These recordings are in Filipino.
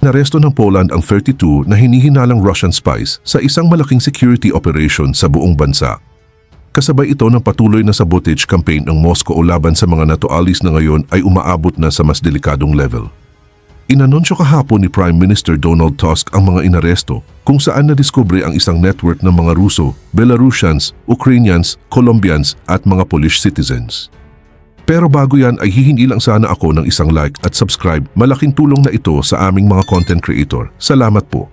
Naresto ng Poland ang 32 na hinihinalang Russian spies sa isang malaking security operation sa buong bansa. Kasabay ito ng patuloy na sabotage campaign ng Moscow laban sa mga NATO allies na ngayon ay umaabot na sa mas delikadong level. Inanunsyo kahapon ni Prime Minister Donald Tusk ang mga inaresto kung saan nadiskubre ang isang network ng mga Ruso, Belarusians, Ukrainians, Colombians at mga Polish citizens. Pero bago yan ay hihingi lang sana ako ng isang like at subscribe. Malaking tulong na ito sa aming mga content creator. Salamat po.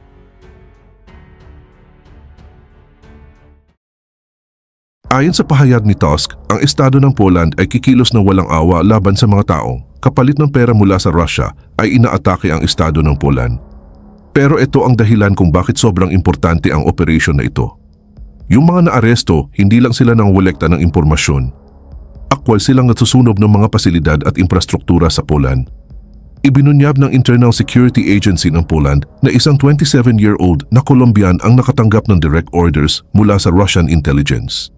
Ayon sa pahayag ni Tusk, ang estado ng Poland ay kikilos ng walang awa laban sa mga taong kapalit ng pera mula sa Russia ay inaatake ang estado ng Poland. Pero ito ang dahilan kung bakit sobrang importante ang operation na ito. Yung mga naaresto, hindi lang sila nangolekta ng impormasyon. Akwal silang natusunog ng mga pasilidad at infrastruktura sa Poland. Ibinunyag ng Internal Security Agency ng Poland na isang 27-year-old na Colombian ang nakatanggap ng direct orders mula sa Russian intelligence.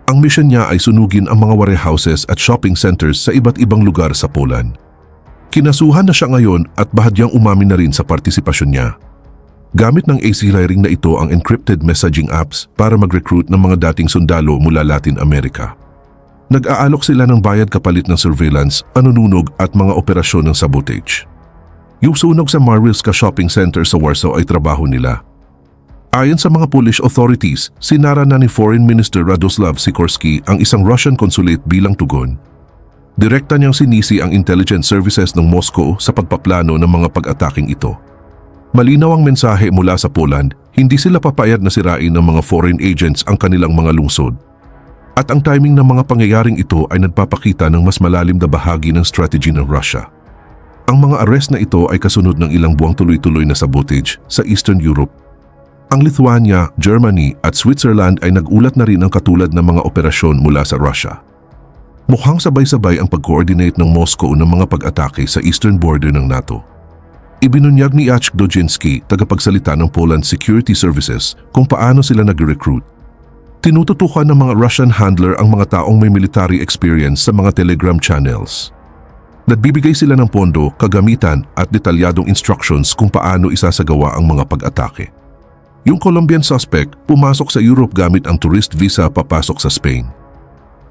Ang mission niya ay sunugin ang mga warehouses at shopping centers sa iba't ibang lugar sa Poland. Kinasuhan na siya ngayon at bahagyang umamin na rin sa partisipasyon niya. Gamit ng AC Hiring na ito ang encrypted messaging apps para mag-recruit ng mga dating sundalo mula Latin America. Nag-aalok sila ng bayad kapalit ng surveillance, anununog at mga operasyon ng sabotage. Yung sunog sa Marwilska Shopping Center sa Warsaw ay trabaho nila. Ayon sa mga Polish authorities, sinara na ni Foreign Minister Radoslav Sikorski ang isang Russian consulate bilang tugon. Direkta niyang sinisi ang intelligence services ng Moscow sa pagpaplano ng mga pag-ataking ito. Malinaw ang mensahe mula sa Poland, hindi sila papayag na sirain ng mga foreign agents ang kanilang mga lungsod. At ang timing ng mga pangyayaring ito ay nagpapakita ng mas malalim na bahagi ng strategy ng Russia. Ang mga arrest na ito ay kasunod ng ilang buwang tuloy-tuloy na sabotage sa Eastern Europe. Ang Lithuania, Germany at Switzerland ay nag-ulat na rin ng katulad ng mga operasyon mula sa Russia. Mukhang sabay-sabay ang pag-coordinate ng Moscow ng mga pag-atake sa eastern border ng NATO. Ibinunyag ni Jacek Dojinski, tagapagsalita ng Poland Security Services, kung paano sila nag-recruit. Tinututukan ng mga Russian handler ang mga taong may military experience sa mga Telegram channels. Nagbibigay sila ng pondo, kagamitan at detalyadong instructions kung paano isasagawa ang mga pag-atake. Yung Colombian suspect pumasok sa Europe gamit ang tourist visa papasok sa Spain.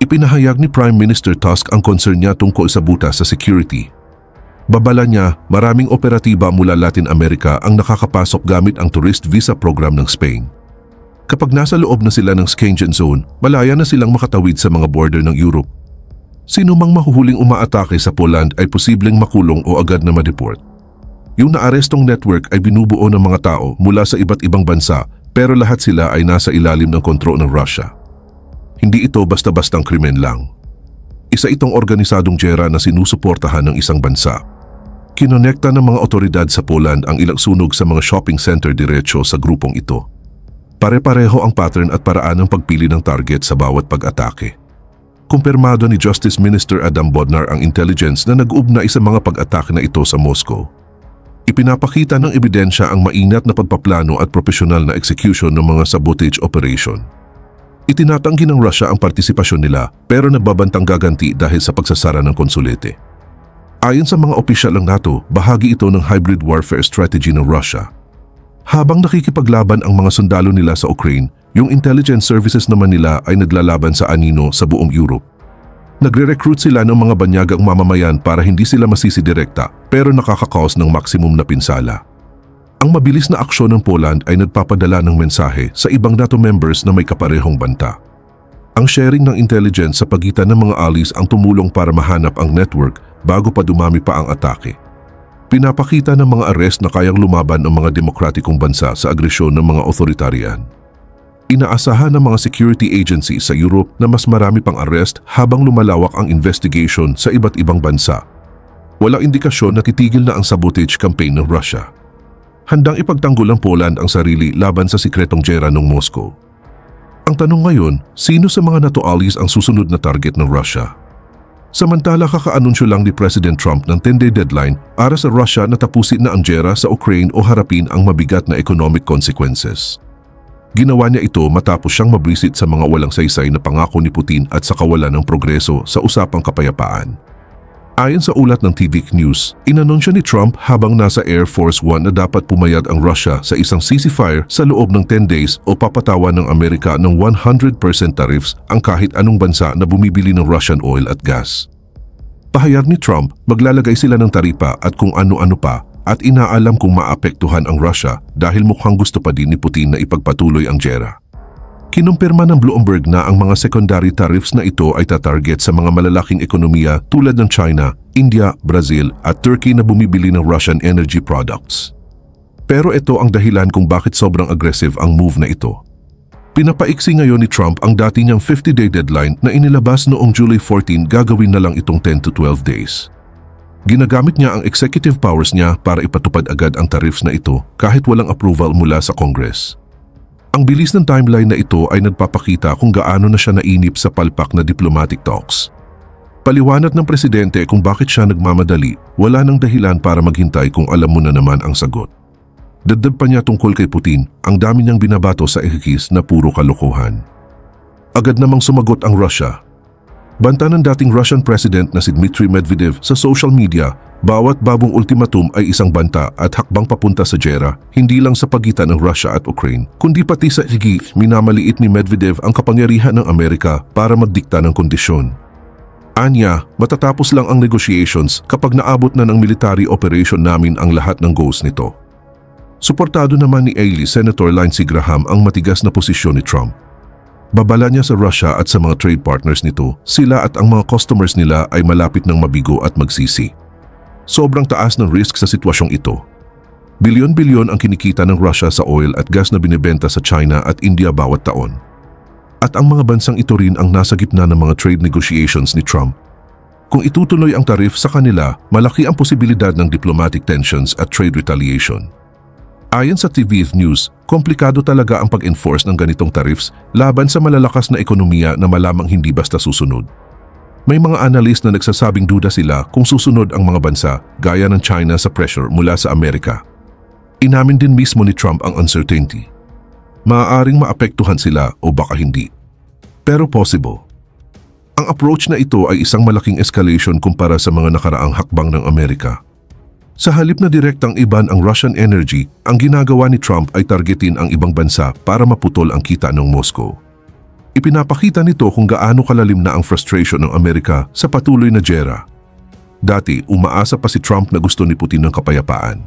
Ipinahayag ni Prime Minister Tusk ang concern niya tungkol sa butas sa security. Babala niya, maraming operatiba mula Latin America ang nakakapasok gamit ang tourist visa program ng Spain. Kapag nasa loob na sila ng Schengen zone, malaya na silang makatawid sa mga border ng Europe. Sino mang mahuhuling umaatake sa Poland ay posibleng makulong o agad na ma-deport. Yung naarestong network ay binubuo ng mga tao mula sa iba't ibang bansa pero lahat sila ay nasa ilalim ng kontrol ng Russia. Hindi ito basta-bastang krimen lang. Isa itong organisadong giyera na sinusuportahan ng isang bansa. Kinonekta ng mga otoridad sa Poland ang ilang sunog sa mga shopping center diretso sa grupong ito. Pare-pareho ang pattern at paraan ng pagpili ng target sa bawat pag-atake. Kumpirmado ni Justice Minister Adam Bodnar ang intelligence na nag-uugnay sa mga pag-atake na ito sa Moscow. Ipinapakita ng ebidensya ang maingat na pagpaplano at profesional na execution ng mga sabotage operation. Itinatanggi ng Russia ang partisipasyon nila pero nagbabantang gaganti dahil sa pagsasara ng konsulete. Ayon sa mga opisyal ng NATO, bahagi ito ng hybrid warfare strategy ng Russia. Habang nakikipaglaban ang mga sundalo nila sa Ukraine, yung intelligence services naman nila ay naglalaban sa anino sa buong Europe. Nagre-recruit sila ng mga banyagang mamamayan para hindi sila masisidirekta pero nakakakaos ng maximum na pinsala. Ang mabilis na aksyon ng Poland ay nagpapadala ng mensahe sa ibang NATO members na may kaparehong banta. Ang sharing ng intelligence sa pagitan ng mga allies ang tumulong para mahanap ang network bago pa dumami pa ang atake. Pinapakita ng mga arrest na kayang lumaban ng mga demokratikong bansa sa agresyon ng mga otoritarian. Inaasahan ng mga security agencies sa Europe na mas marami pang arrest habang lumalawak ang investigation sa iba't ibang bansa. Walang indikasyon na titigil na ang sabotage campaign ng Russia. Handang ipagtanggol ng Poland ang sarili laban sa sikretong giyera ng Moscow. Ang tanong ngayon, sino sa mga NATO allies ang susunod na target ng Russia? Samantala kakaanunsyo lang ni President Trump ng 10-day deadline para sa Russia na tapusin na ang giyera sa Ukraine o harapin ang mabigat na economic consequences. Ginawa niya ito matapos siyang mabwisit sa mga walang saysay na pangako ni Putin at sa kawalan ng progreso sa usapang kapayapaan. Ayon sa ulat ng TVC News, inanunsyo ni Trump habang nasa Air Force One na dapat pumayag ang Russia sa isang ceasefire sa loob ng 10 days o papatawan ng Amerika ng 100% tariffs ang kahit anong bansa na bumibili ng Russian oil at gas. Pahayag ni Trump, maglalagay sila ng taripa at kung ano-ano pa at inaalam kung maapektuhan ang Russia dahil mukhang gusto pa din ni Putin na ipagpatuloy ang giyera. Kinumpirma ng Bloomberg na ang mga secondary tariffs na ito ay tatarget sa mga malalaking ekonomiya tulad ng China, India, Brazil at Turkey na bumibili ng Russian energy products. Pero ito ang dahilan kung bakit sobrang aggressive ang move na ito. Pinapaiksi ngayon ni Trump ang dati niyang 50-day deadline na inilabas noong July 14, gagawin na lang itong 10 to 12 days. Ginagamit niya ang executive powers niya para ipatupad agad ang tariffs na ito kahit walang approval mula sa Congress. Ang bilis ng timeline na ito ay nagpapakita kung gaano na siya nainip sa palpak na diplomatic talks. Paliwanag ng presidente kung bakit siya nagmamadali, wala nang dahilan para maghintay kung alam mo na naman ang sagot. Dagdag pa niya tungkol kay Putin, ang dami niyang binabato sa ehekis na puro kalokohan. Agad namang sumagot ang Russia. Banta ng dating Russian President na si Dmitry Medvedev sa social media, bawat bagong ultimatum ay isang banta at hakbang papunta sa giyera, hindi lang sa pagitan ng Russia at Ukraine, kundi pati sa higit minamaliit ni Medvedev ang kapangyarihan ng Amerika para magdikta ng kondisyon. Anya, matatapos lang ang negotiations kapag naabot na ng military operation namin ang lahat ng goals nito. Suportado naman ni Haley Senator Lindsey Graham ang matigas na posisyon ni Trump. Babala niya sa Russia at sa mga trade partners nito, sila at ang mga customers nila ay malapit ng mabigo at magsisi. Sobrang taas ng risk sa sitwasyong ito. Bilyon-bilyon ang kinikita ng Russia sa oil at gas na binibenta sa China at India bawat taon. At ang mga bansang ito rin ang nasa gitna ng mga trade negotiations ni Trump. Kung itutuloy ang tariff sa kanila, malaki ang posibilidad ng diplomatic tensions at trade retaliation. Ayon sa TVF News, komplikado talaga ang pag-enforce ng ganitong tariffs laban sa malalakas na ekonomiya na malamang hindi basta susunod. May mga analyst na nagsasabing duda sila kung susunod ang mga bansa gaya ng China sa pressure mula sa Amerika. Inamin din mismo ni Trump ang uncertainty. Maaaring maapektuhan sila o baka hindi. Pero possible. Ang approach na ito ay isang malaking escalation kumpara sa mga nakaraang hakbang ng Amerika. Sa halip na direktang iban ang Russian energy, ang ginagawa ni Trump ay targetin ang ibang bansa para maputol ang kita ng Moscow. Ipinapakita nito kung gaano kalalim na ang frustration ng Amerika sa patuloy na giyera. Dati, umaasa pa si Trump na gusto ni Putin ng kapayapaan.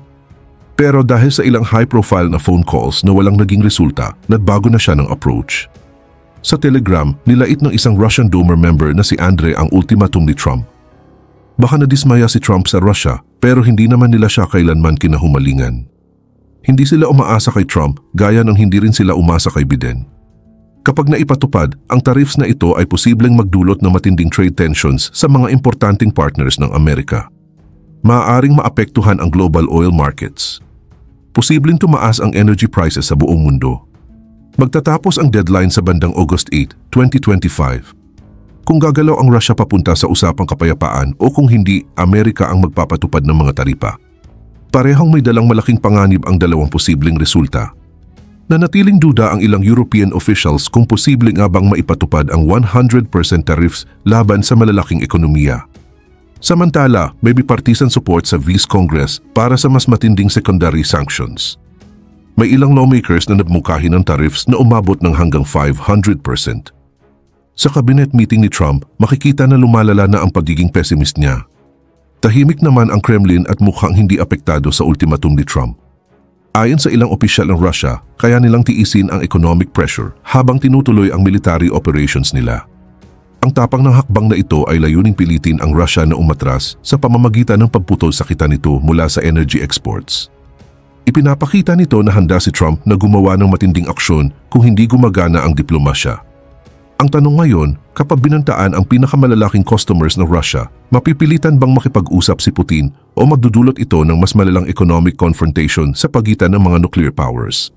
Pero dahil sa ilang high-profile na phone calls na walang naging resulta, nagbago na siya ng approach. Sa Telegram, nilait ng isang Russian Duma member na si Andrei ang ultimatum ni Trump. Baka nadismaya si Trump sa Russia pero hindi naman nila siya kailanman kinahumalingan. Hindi sila umaasa kay Trump gaya ng hindi rin sila umasa kay Biden. Kapag naipatupad, ang tariffs na ito ay posibleng magdulot ng matinding trade tensions sa mga importanteng partners ng Amerika. Maaaring maapektuhan ang global oil markets. Posibleng tumaas ang energy prices sa buong mundo. Magtatapos ang deadline sa bandang August 8, 2025. Kung gagalaw ang Russia papunta sa usapang kapayapaan o kung hindi, Amerika ang magpapatupad ng mga taripa. Parehong may dalang malaking panganib ang dalawang posibleng resulta. Nanatiling duda ang ilang European officials kung posible nga bang maipatupad ang 100% tariffs laban sa malalaking ekonomiya. Samantala, may bipartisan support sa Vice Congress para sa mas matinding secondary sanctions. May ilang lawmakers na nagmungkahi ng tariffs na umabot ng hanggang 500%. Sa cabinet meeting ni Trump, makikita na lumalala na ang pagiging pessimist niya. Tahimik naman ang Kremlin at mukhang hindi apektado sa ultimatum ni Trump. Ayon sa ilang opisyal ng Russia, kaya nilang tiisin ang economic pressure habang tinutuloy ang military operations nila. Ang tapang ng hakbang na ito ay layuning pilitin ang Russia na umatras sa pamamagitan ng pagputol sa kita nito mula sa energy exports. Ipinapakita nito na handa si Trump na gumawa ng matinding aksyon kung hindi gumagana ang diplomasya. Ang tanong ngayon, kapag binantaan ang pinakamalalaking customers ng Russia, mapipilitan bang makipag-usap si Putin o magdudulot ito ng mas malalang economic confrontation sa pagitan ng mga nuclear powers?